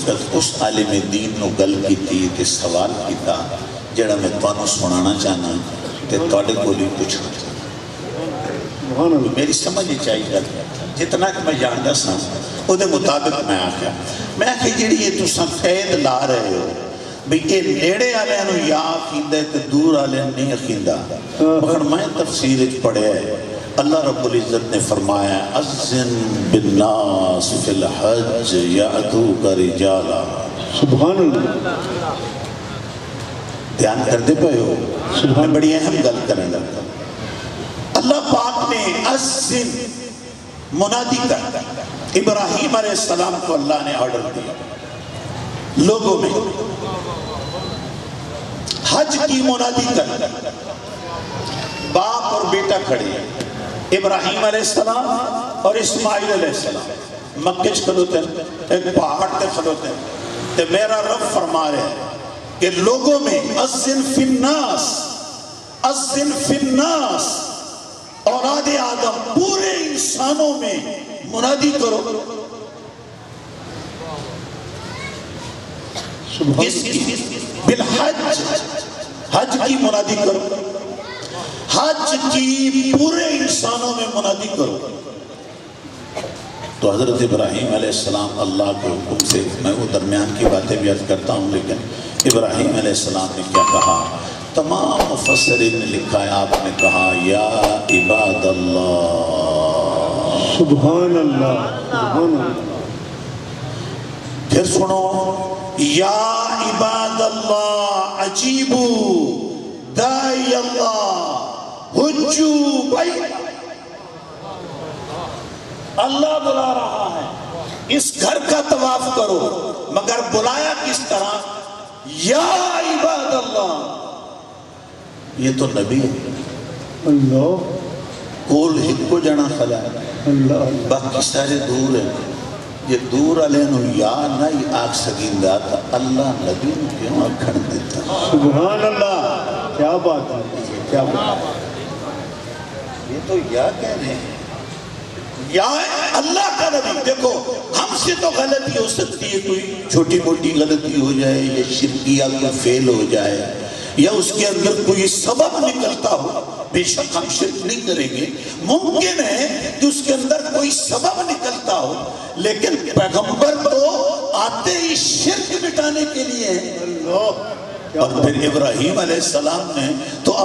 اس عالم دین نو گل کی تے سوال کیتا جڑا میں تانوں سنانا چاہنا تے تواڈے کول ہی پوچھنا میری سمجھ چاہیے گل جتنا کہ میں جاندا سا او دے مطابق میں آکھیا جڑی یہ تساں قید لا رہے ہو بھئی یہ نیڑے والے نو یا آخیندا تے دور والے نہیں آخیندا مگر میں تفسیر وچ پڑھیا ہے اللہ رب العزت نے فرمایا اذن بالناس فی الحج یأتوک رجالا سبحان اللہ دھیان کر دے پائے ہو میں بڑی اہم گل کرنے لگا اللہ پاک نے اذن منادی کر ابراہیم علیہ السلام کو اللہ نے آرڈر دیا لوگوں میں حج کی منادی کر باپ اور بیٹا کھڑے ہیں ابراہیم علیہ السلام اور اسماعیل علیہ السلام مکہ کھلوتے ہیں ایک پہاڑ تے کھلوتے ہیں تے میرا رب فرما رہے ہیں کہ لوگوں میں اذن فی الناس اولاد آدم پورے انسانوں میں منادی کرو بالحج حج کی منادی کرو حج کی پورے انسانوں میں منادی کرو تو حضرت ابراہیم علیہ السلام اللہ کے حکم سے میں وہ درمیان کی باتیں بھی عرض کرتا ہوں لیکن ابراہیم علیہ السلام نے کیا کہا تمام مفسرین نے لکھا ہے آپ نے کہا یا عباد اللہ سبحان اللہ سبحان اللہ پھر سنو یا عباد اللہ عجیبو دائی اللہ حجو بھائی اللہ بلا رہا ہے اس گھر کا طواف کرو مگر بلایا کس طرح یا عباد اللہ یہ تو نبی ہے اللہ کول ہکو جنا خلا ہے اللہ باقی سارے دور ہیں یہ دور علیہ نو یا نہیں آگ سکیندہ تھا اللہ نبی نو کیوں اکھڑ دیتا سبحان اللہ کیا بات ہے کیا بات ہے یہ تو یا کہہ رہے ہیں یا اللہ کا نبی دیکھو ہم سے تو غلطی ہو سکتی ہے کوئی چھوٹی موٹی غلطی ہو جائے یا شرکیہ کوئی فیل ہو جائے یا اس کے اندر کوئی سبب نکلتا ہو بے شک ہم شرک نہیں کریں گے ممکن ہے کہ اس کے اندر کوئی سبب نکلتا ہو لیکن پیغمبر تو آتے ہی شرک مٹانے کے لیے ہیں اور پھر ابراہیم علیہ السلام نے تو